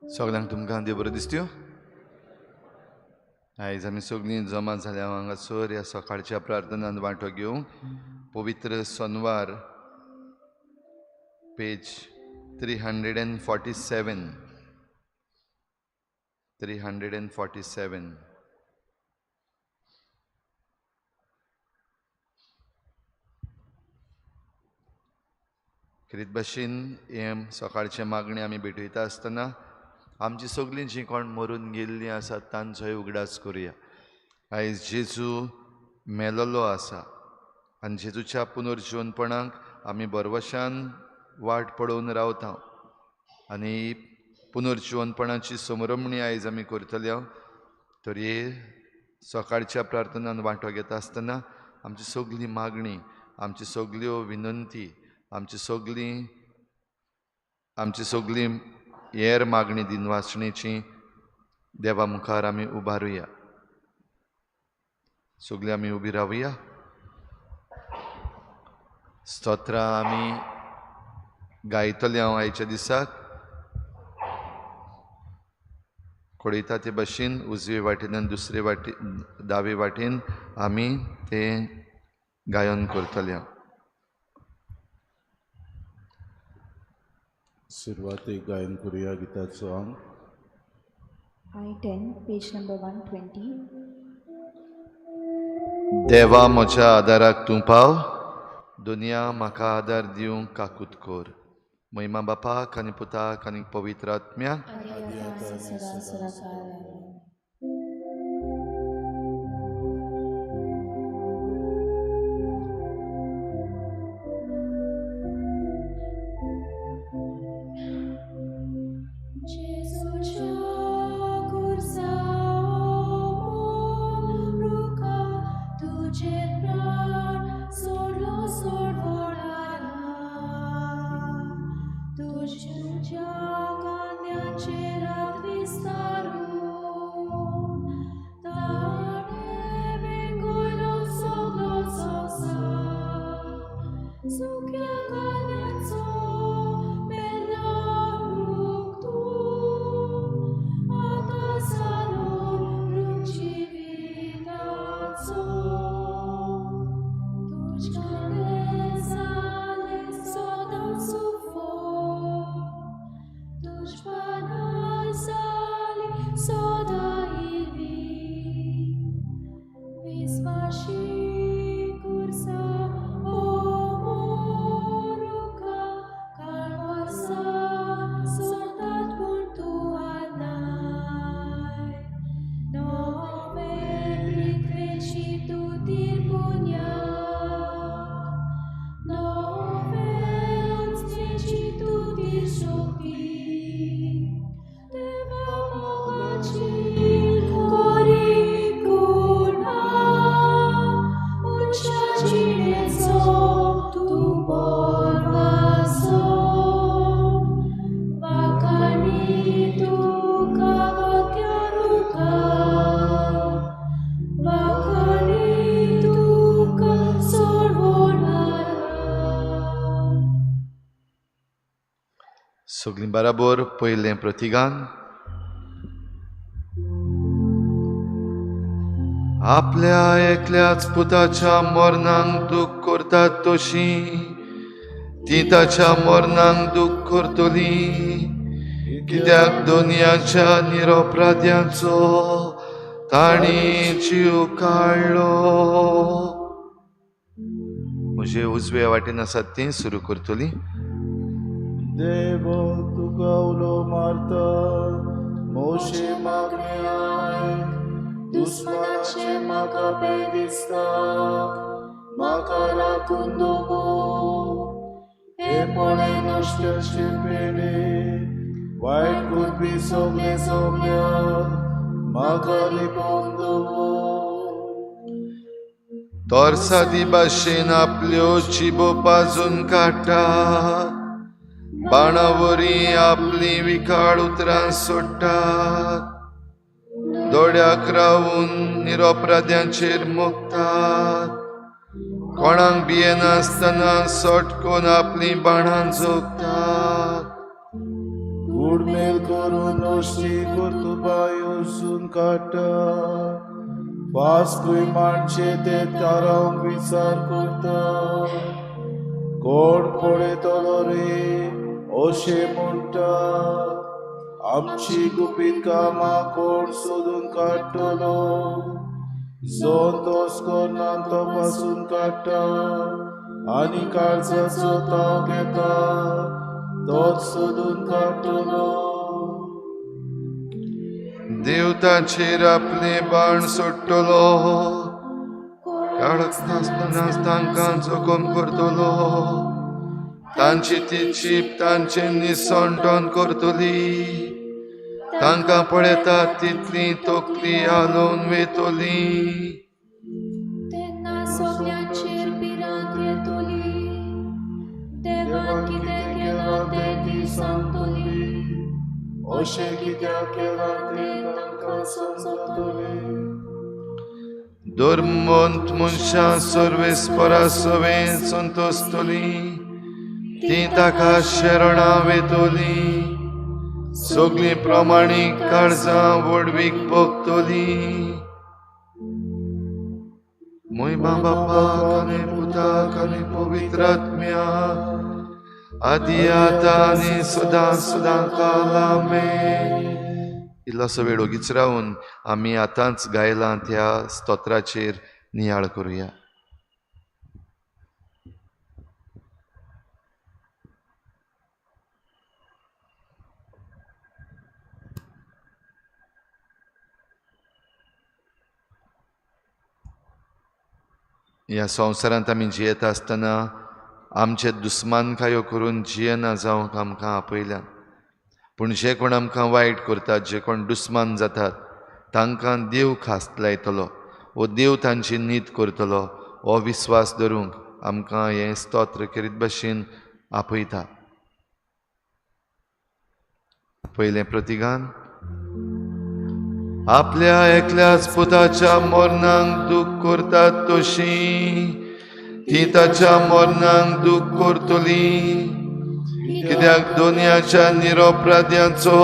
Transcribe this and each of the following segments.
सगळ्यांक तुमकां देव बरो दिसत्यो. आयज आमी सगळीं जमा जाल्या हांगासर ह्या सकाळच्या प्रार्थनांत वांटो घेवंक पवित्र सोनवार पेज 347 खरीत भाशेन हे सकाळचे मागणी आमी भेटयता आसतना आमची सगळीं जीं कोण मरून गेल्लीं आसात तांचोय उगडास करुया. आयज जेजू मेलोलो आसा आनी जेजूच्या पुनर्जीवनपणाक आमी बरवशान वाट पळोवन रावता आनी पुनर्जीवनपणाची समरमणी आयज आमी करतले. तर हे सकाळच्या प्रार्थनांत वांटो घेता आसतना आमची सगळी मागणी, आमची सगल्यो विनंती, आमची सगळी हेर मागणी दिनवासणेची देवा मुखार आमी उबारुया. सगळीं आमी उबी रावुया. स्तोत्रां आमी गायतले आयच्या दिसाक कोडयता ते भाशेन उजवे वाटेन आनी दुसरे वाटेन दावे वाटेन आमी ते गायन करतले. सुरवातेक गायन करुया गिताचो अंक I10, page number 120. देवा म्हज्या आदाराक तूं पाव, दुनिया म्हाका आदार दिवंक काकूत कोर. महिमा बापाक आनी पुताक आनी पवित्र आत्म्याक. सदा सदा काळ. सगळीं बराबर पयलें प्रतिगान. आपल्या एकल्याच पुताच्या मरणांक दूख करतात तशी ती ताच्या मरणांक दूख करतली, कित्याक दुनियाच्या निरपराध्याचो ताणी जीव काडलो. म्हजे उजवे वाटेन आसात ती सुरू करतली. देवो तुका उलो मारता मोशे मागणे आयक, दुस्मनाचे म्हाका पे दिसता, म्हाका राखून दोगो हे पळे नश्टचे पेडे, वायट करपी सगळे म्हाका लिपोवन दोगो. तोरसादी भाशेन आपल्यो चिबो पाजून काडटा, बाणावरी आपली विकाळ उतरां सोडटात. दोड्याक रावून निरपराध्यांचेर मोगतात. कोणाक भियेनासतना सटकून आपली बाणां झोगतात. गुडमेल करून अशी कर्तुबां योसून काडटा. वास्कुय माणशे ते तारांक विचार करता. कोण पळयतलो रे अशें म्हणटा. आमची गुपीत कामां कोण सोदून काडटलो. जो तोस्कोनान तपासून काडटा आनी काळजाचो ताव घेता तोच सोदून काडटलो. देव ताचेर आपले बाण सोडटलो. काळख नासतना तांकां जोखम करतलो. तांची ती चीप तांचे निसंटोन करतली. तांकां पळयतात तितली तोकली हालोवन वेतली. तेन्ना सगळ्यांचेर भिरांत येतली. देवान कितें केलां तें ती सांगतली. अशें कित्याक केलां तें तांकां समजतलें. धर्मवंत मनशां सर्वेस्परा सवेन संतोस्तली. ती ताका शरणां वेतली. सगळीं प्रमाणीक काळजां वडवीक भोगतली. महिमा बापाक आनी पुताक आनी पवित्र आत्म्याक आदी आतां आनी सदां सदां काल आमेन. इल्लोसो वेळ ओगीच रावन आमी आतांच गायलां त्या स्तोत्राचेर नियाळ करुया. ह्या संवसारांत आमी जियेता आसतना आमचे दुस्मानकायो करून जियेना जावंक आमकां आपयल्या. पूण जे कोण आमकां वायट करतात, जे कोण दुस्मान जातात, तांकां देव खास्त लायतलो वो देव तांची नीत करतलो हो विस्वास धरूंक आमकां हें स्तोत्र करीत भाशेन आपयता. पयलें प्रतिगान. आपल्या एकल्याच पुताच्या मरणांक दूख करतात तशी ती ताच्या मरणांक दूख करतली. कित्याक दुनियाच्या निरपराध्यांचो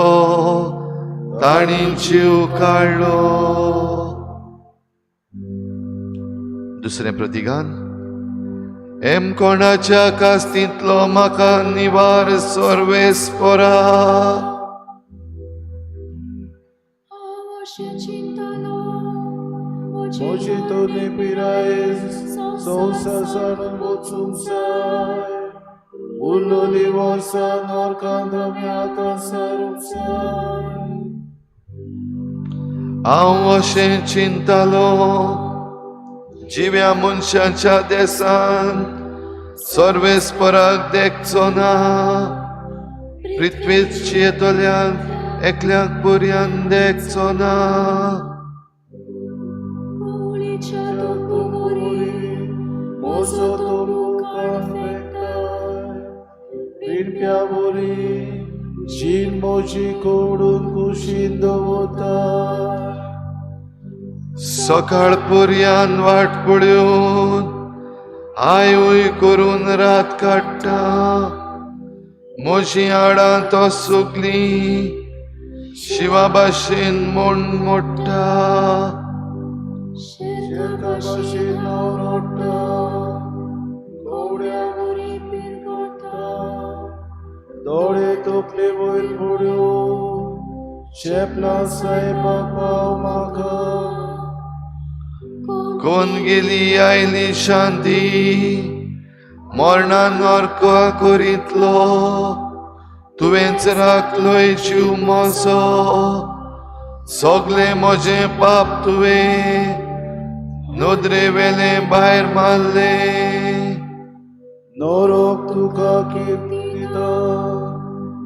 ताणी जीव काडलो. दुसरें प्रतिगान. हेम कोणाच्या कास्तींतलो म्हाका निवार सर्वेस्परा. म्हजी तोरणी पिराये संवसारान वचूंक जाय. उरलोली वर्सां नरकांत आमी आतां सारूंक जाय. हांव अशें चिंतलो जिव्या मनशाच्या देसान सर्वेस्पराक देखचो ना. पृथ्वीत जियेतल्याक एकल्याक बऱ्यान देखचो ना. म्हजो तो मुखार फेकताय. पिडप्या बोरी जीण म्हजी कोडून कुशीन दवरताय. सकाळ पर्यान वाट पळयोन आय उय करून रात काडटा. म्हजी हाडां तो सुकली शिवा भाशेन म्हण मोडटा. शेता भाशेन ओरडटा. कवड्या बोरी पिरगोडटा. दोळे तोपले वयर पडून शेपलां साहेबा पाव म्हाका. कोण गेली आयली शांती मरणान नरक करीतलो. तुवेंच राखलोय जीव म्हजो. सगळे म्हजे पाप तुवें नोदरे वेले भायर मारले. नरक तुका कीर्ती दिता.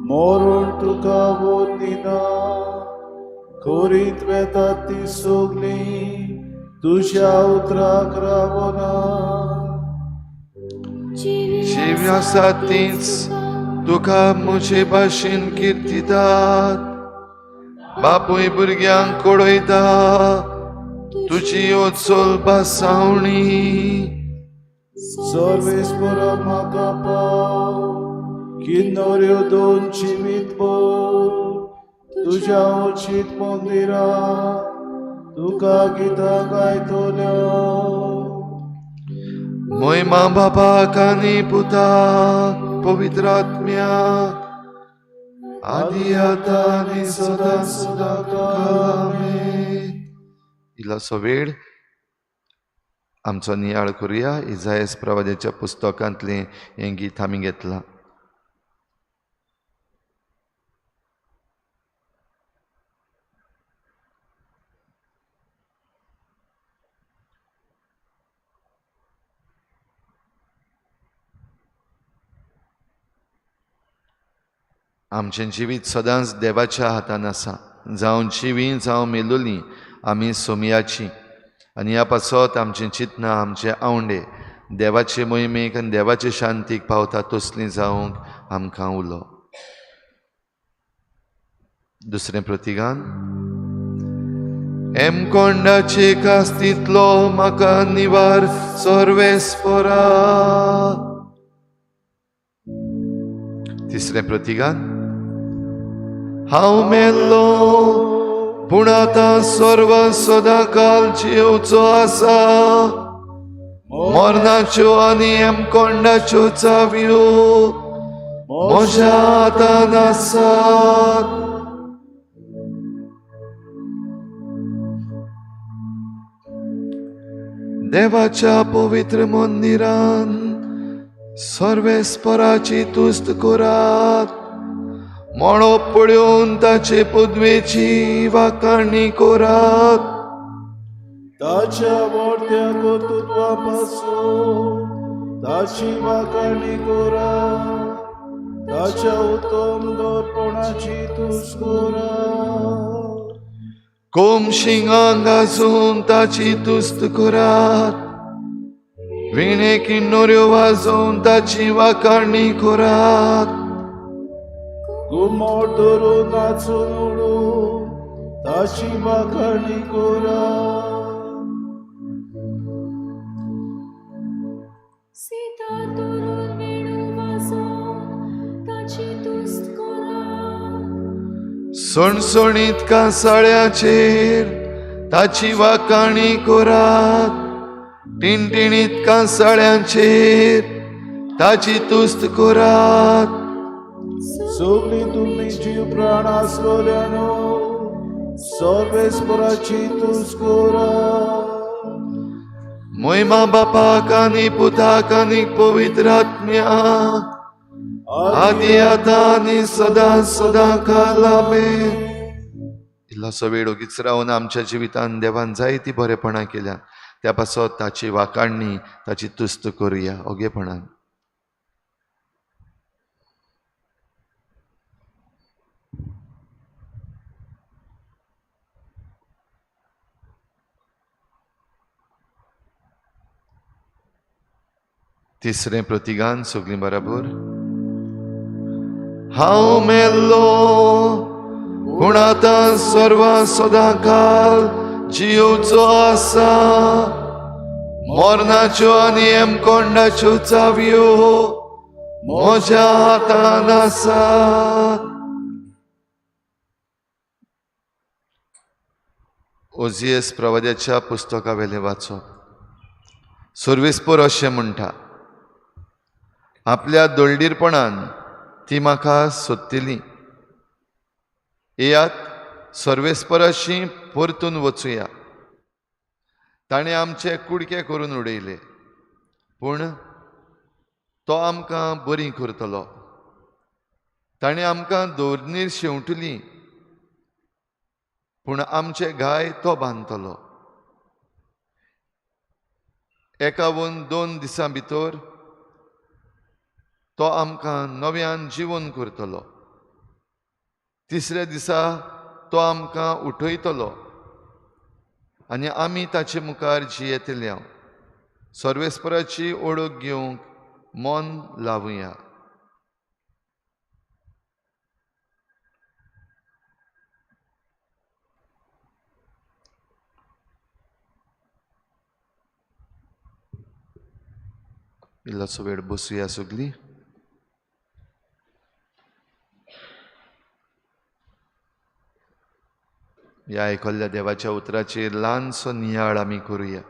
मरण तुका वोत दिना. करीत वेतात ती सगळीं तुज्या उतराक रावना. जीव आसा तीच तुका म्हजे भाशेन कीर्तितात. बापूय भुरग्यांक कोडयता तुजी ओचोल पासावणी सर्वेस्परा म्हाका पाव किन्नोऱ्यो दोन जिवीत बोल तुझ्या उचित मंदिरा तुका गितां गायतलो मोहिमा बापाक आनी पुताक पवित्र आत्म्या आदी आतां आनी सदां सदां आमेन. इल्लोसो वेळ आमचो नियाळ करुया. इसायास प्रवाद्याच्या पुस्तकांतलें हें गीत आमी घेतलां. आमचें जिवीत सदांच देवाच्या हातान आसा. जावं जिवीं जावं मेलुलीं आमी सोमयाची आनी ह्या पासत आमचें चिंतनां आमचे आवंडे देवाचे मोहिमेक आनी देवाचे शांतीक पावता तसलीं जावंक आमकां उलो. दुसरें प्रतिगान. एमकोंडाचे कास्तींतलो म्हाका निवार सर्वेस्परा. तिसरें प्रतिगान. हांव मेल्लो पूण आतां सर्व सदांकाल जिवचो आसा. मरणाच्यो आनी एमकोंडाच्यो चावयो म्हज्या हातान आसात. देवाच्या पवित्र मंदिरान सर्वेस्पराची तुस्त करात. मळो पळोवन ताचे पदवेची वाखाणणी करात. ताच्या व्हडल्या कर्तृत्वा पासून ताची वाखाणणी करात. ताच्या उत्तम दर्पणाची तुस्त करात. कोमशिंगांक घासून ताची तुस्त करात. विणे किन्नोऱ्यो वाजोवन ताची वाखाणणी करात. घुमट धरून नाचून उडून ताची वाखाणणी करात. सितार धरून वेणू वाजोवन ताची तुस्त करात. सणसणीत कांसाळ्याचेर ताची वाखाणणी करात. टिणटिणीत कांसाळ्यांचेर ताची तुस्त करात. सगळी तुमी जीव प्राण आसलोल्यानो सर्वेस्पराची तुस्त करात. मोहिमा बापाक आनी पुताक आनी पवित्र आत्म्या आदी आतां आनी सदां सदां काल आमेन. इल्लोसो वेळ ओगीच रावन आमच्या जिवितान देवान जायती बरेपणां केल्यात. त्या पासत ताची वाखाणणी ताची तुस्त करुया ओगेपणान. तिसरें प्रतिगान सगळीं बराबर. हांव मेल्लो पूण आतां सर्वां सदांकाल जिवचो आसा. मरणाच्यो आनी एमकोंडाच्यो चावयो म्हज्या हातान आसात. ओजियस प्रवाद्याच्या पुस्तका वेलें वाचप. सर्वेस्पर अशें म्हणटा, आपल्या दोळडीरपणान ती म्हाका सोदतली. येयात सर्वेस्पराशी परतून वचुया. ताणें आमचे कुडके करून उडयले पूण तो आमकां बरीं करतलो. ताणें आमकां दोरनीर शेवटली पूण आमचे घाय तो बांदतलो. 1-2 दिसां भितर तो आमकां नव्यान जिवन करतलो. 3ऱ्या दिसा तो आमकां उठयतलो आनी आमी ताचे मुखार जियेतल्या. सर्वेस्पराची ओळख घेवंक मन लावुया. इल्लोसो वेळ बसूया सगळीं. ह्या आयकल्ल्या देवाच्या उतराचेर ल्हानसो नियाळ आमी करुया.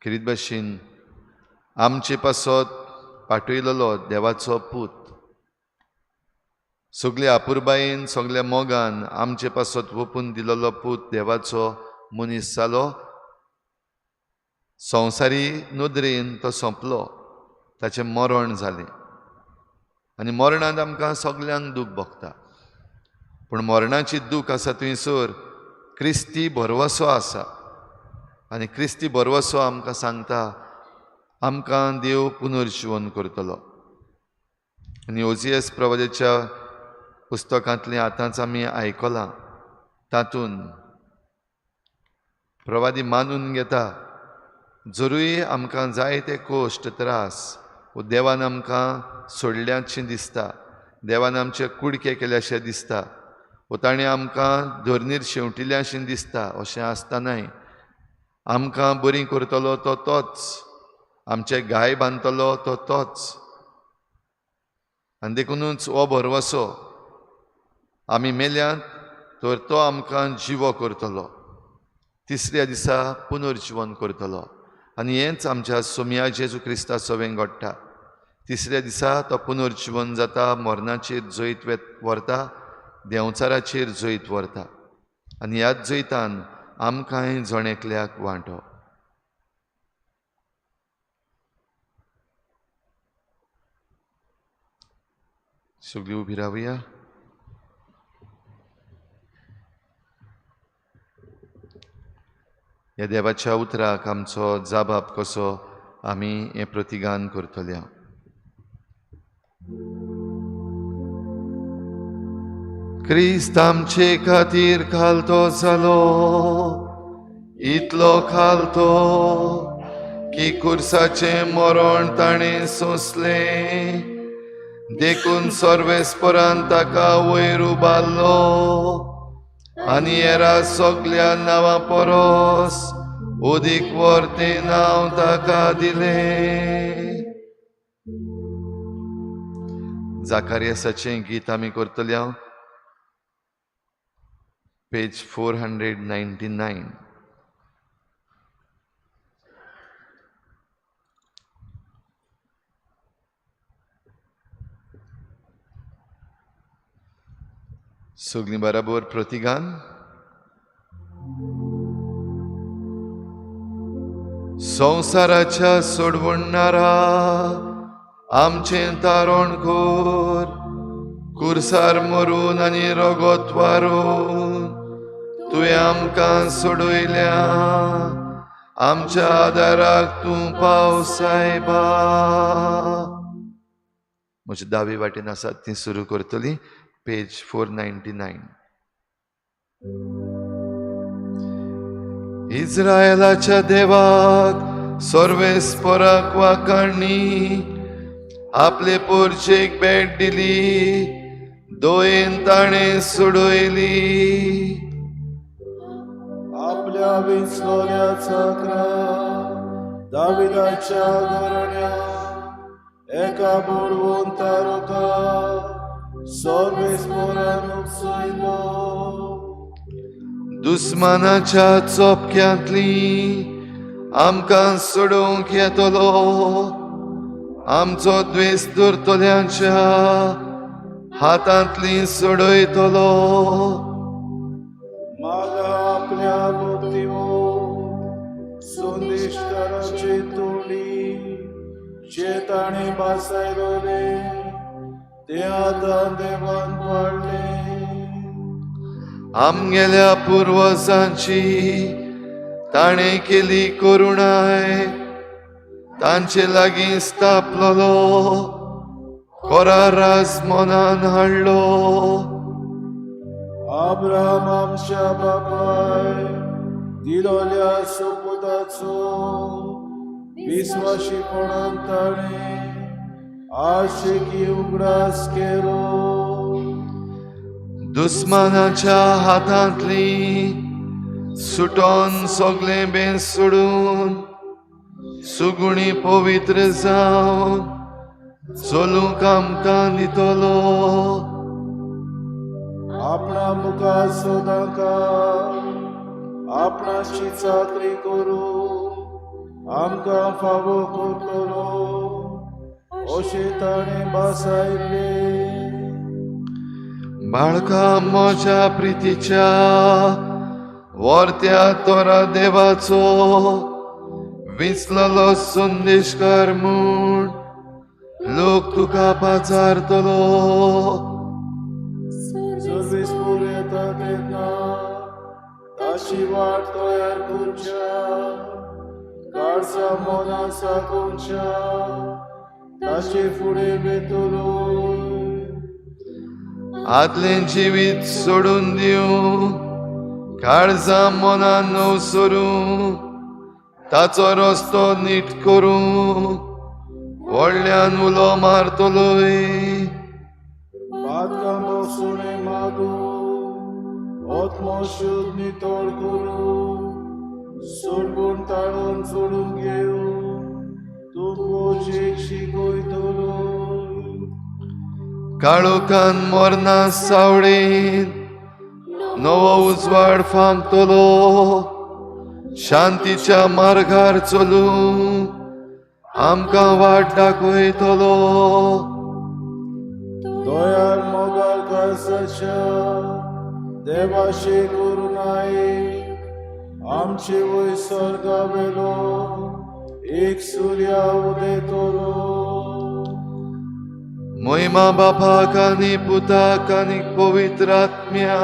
किरीत भाशेन आमचे पासत पाठयलेलो देवाचो पूत सगल्या आपुरबायेन सगल्या मोगान आमचे पासत ओपून दिलेलो पूत देवाचो मनीस जालो. संवसारी नदरेन तो सोंपलो, ताचें मरण जालें आनी मरणांत आमकां सगल्यांक दूख भोगता. पूण मरणाची दूख आसा थंयसर क्रिस्ती भरवसो आसा आनी क्रिस्ती भरवसो आमकां सांगता आमकां देव पुनर्जीवन करतलो. आनी ओजियस प्रवादेच्या पुस्तकांतलें आतांच आमी आयकलां, तातूंत प्रवादी मानून घेता जरूय आमकां जायते कोश्ट त्रास देवान आमकां सोडल्याचें दिसता, देवान आमचे कुडके केल्याशें दिसता, ताणें आमकां धर्नीर शेवटिल्ल्याशें दिसता. अशें आसतनाय आमकां बरीं करतलो तो तोच, आमचे गाय बांदतलो तो तोच. आनी देखूनच हो भरवसो आमी मेल्यांत तर तो आमकां जिवो करतलो, तिसऱ्या दिसा पुनर्जीवन करतलो. आनी हेंच आमच्या सोम्या जेजू क्रिस्ता सवें घडटा. तिसऱ्या दिसा तो पुनर्जीवन जाता, मरणाचेर जैत व्हरता, देंवचाराचेर जैत व्हरता आनी ह्याच जैतान आमकांय जणेकल्याक वांटो. सगळीं उबी रावया. ह्या देवाच्या उतराक आमचो जाबाब कसो आमी हे प्रतिगान करतले. क्रिस्त आमचे खातीर खालतो जालो, इतलो खालतो की कुर्साचें मरण ताणें सोंसलें, देखून सर्वेस्परान ताका वयर उबारलो आनी हेरा सगल्या नांवां परस ओदीक व्हरतें नांव ताका दिलें. जाकारियासाचें गीत आमी करतले. हांव पेज 499. सगळीं बराबर प्रतिगान. संवसाराच्या सोडवणारा आमचें तारण कर, कुर्सार मरून आनी रगत वारून तुवें आमकां सोडयल्या, आमच्या आदाराक तूं पाव सायबा. म्हजे दावे वाटेन आसात ती सुरू करतली. पेज 499. इस्रायलाच्या देवाक सर्वेस्पराक वाखाणणी, आपले पोरचेक भेट दिली, दोयेन ताणें सोडयली. आपल्या विसलोल्या चाकरा दाविदाच्या घराण्या एका बुडवून तारुका सर्वेस्परान उपसयलो. दुस्मानाच्या चोपक्यांतली आमकां सोडूंक येतलो, आमचो द्वेस धरतल्यांच्या हातांतली सोडयतलो. मागा आपल्या भक्तिमो संदेशकाराची तोंडी जे ताणें बासायलोले ते आतां देवान पाडले. आमगेल्या पुर्वजांची ताणें केली करुणाय, तांचे लागीं स्थापलोलो कोरा राज मनान हाडलो. अब्राहम आमच्या बापाय दिलोल्या सोपुताचो विस्वाशीपणान ताणें आशिकी उगडास केलो. दुस्मानाच्या हातांतली सुटोन सगलें बेस सोडून सुगुणी पवित्र जावन चलूंक आमकां दितलो. आपणा मुखार सोदांका आपणाची चाकरी करू आमकां फावो करतलो अशें ताणें बासायले. बाळका म्हज्या प्रितीच्या वर्त्या तोरा देवाचो विसललो संदेशकार म्हूण लोक तुका पाचारतलो. सर्वीस पूर येता तेन्ना ताची वाट तयार करच्या काळजा मनां साकोवच्या ताचे फुडें बेतलो. आदलें जिवीत सोडून दिवं काळजां मनां नव सरूं ताचो रस्तो नीट करूं व्हडल्यान उलो मारतलोय. बादकां बसुणे मागू ओत्मो शुद्ध नितळ करू सोडगूण ताळून सोडून घेऊ तूं पोचेक शिकयतलो. काळोखान मोरना सावळेन नवो उजवाड फांकतलो. शांतीच्या मार्गार चलूं आमकां वाट दाखयतलो. दोयार मोगाल काळजाच्या देवाशे करुणाये आमचे वय स्वर्गावेलो एक सूर्या उदेतलो. महिमा बापाक आनी पुताक आनी पवित्र आत्म्या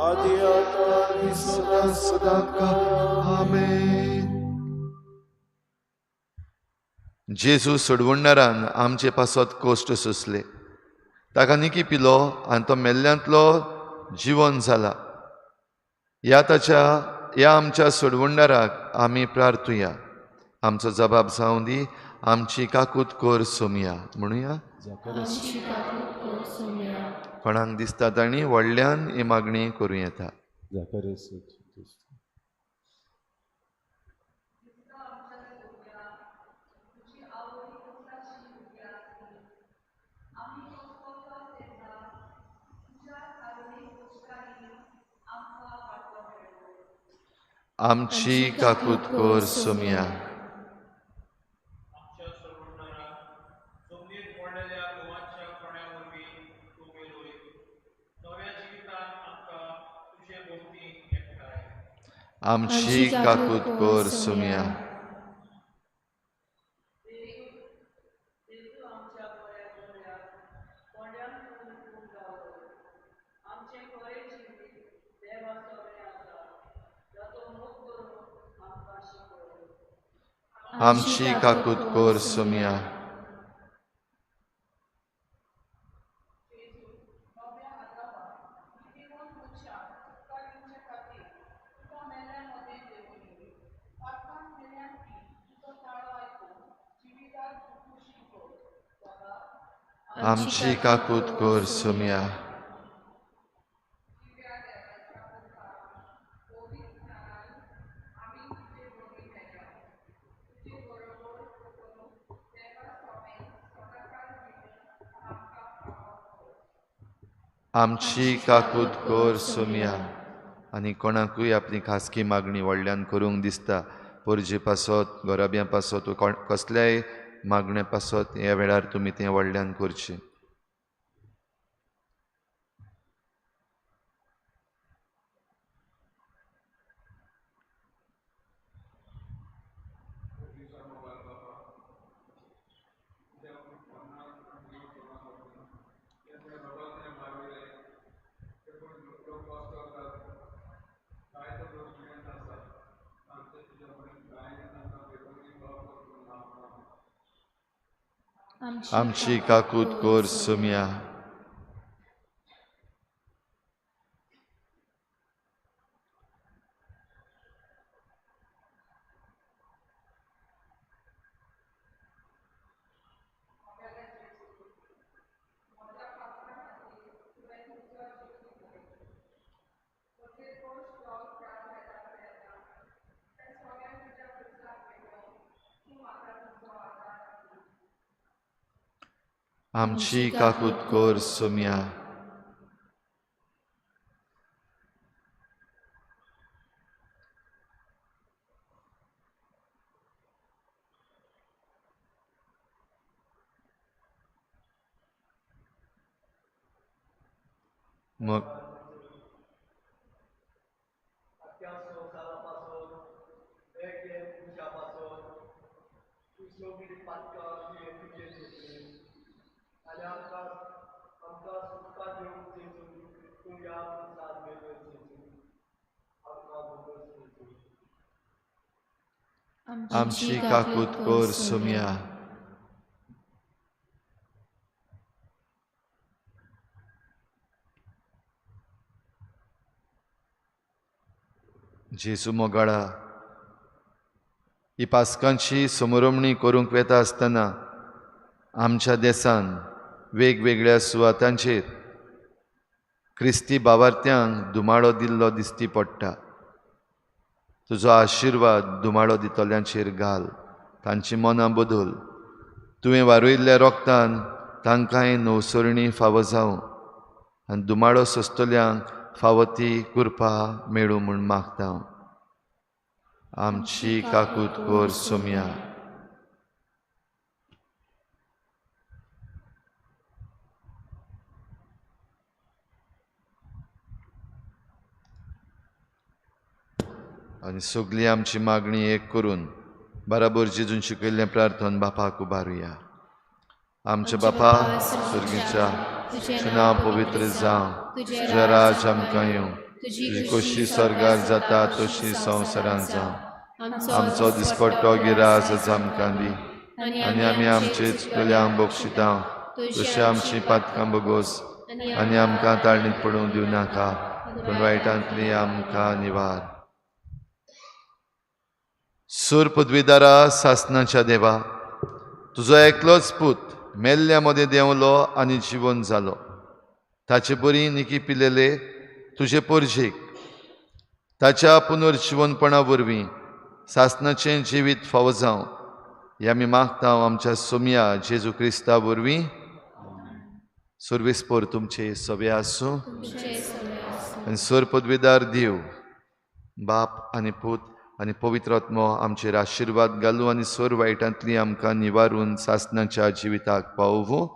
आदि आता आनी सदां सदांच आमेन. जेजू सोडवणारान आमचे पासत कोश्ट सोंसले. ताका निकी पिलो आनी तो मेल्ल्यांतलो जिवन जाला. ह्या आमच्या सोडवणाराक आमी प्रार्थुया. आमचो जबाब जावं दी आमची काकूत कोर सोमया म्हणुया. कोणाक दिसता ताणी व्हडल्यान ही मागणी करूं येता. आमची काकूत कोर सोमया. आमची काकूत कोर सोमया. आमची काकूत कोर सोमया. आमची काकूत कोर सोमया. आमची काकूत कोर सोमया. आनी कोणाकूय आपली खासगी मागणी व्हडल्यान करूंक दिसता पोरजे पासत गोराब्यां पासत कसल्याय मागणे पासत ह्या वेळार तुमी तें व्हडल्यान करचें. आमची काकूत कोर सोमया. आमची काकूट कोर सोम्या. मग आमची काकूट कोर सोम्या. जेजू मोगाळा, ही पास्कांची समोरमणी करूंक वेता आसतना आमच्या देशान वेगवेगळ्या सुवातांचेर क्रिस्ती भावार्थ्यांक दुमाळो दिल्लो दिसती पडटा. तुजो आशिर्वाद दुमाळो दितल्यांचेर घाल, तांची मनां बदल. तुवें वारुयिल्ल्या रोगतान तांकांय नवसरणी फावो जावं आनी दुमाळो सोंसतल्यांक फावो ती कृपा मेळूं म्हूण मागता. आमची काकूट कोर सोम्या. आनी सगळी आमची मागणी एक करून बराबर जेजून शिकयल्लें प्रार्थन बापाक उबारुया. आमचे बापा सुर्गीच्या, तुजें नांव पवित्र जावं, तुजें राज आमकां येवं, तुजी खोशी स्वर्गार जाता तशी संवसारांत जावं. आमचो दिसपट्टो गिराज आज आमकां दी, आनी आमी आमचे चुकल्यांक बक्षिता तशें आमची पातकां बगोस, आनी आमकां ताळणीत पडूंक दिवं नाका, पूण वायटांतली आमकां निवार. सूर पदवीदारा सासणाच्या देवा, तुजो एकलोच पूत मेल्ल्या मदें देंवलो आनी जिवन जालो. ताचे बरी निकी पिलेले तुजे पोरजेक ताच्या पुनर्जिवनपणा वरवीं सासणाचें जिवीत फावो जावं हें आमी मागता आमच्या सोम्या जेजू क्रिस्ता वरवीं. सर्वेस्पर तुमचे सवे आसूं आनी सर पदवीदार देव बाप आनी पूत आनी पवित्र आत्मो आमचेर आशिर्वाद घालूं आनी सर वायटांतली आमकां निवारून सासणाच्या जिविताक पावोवं.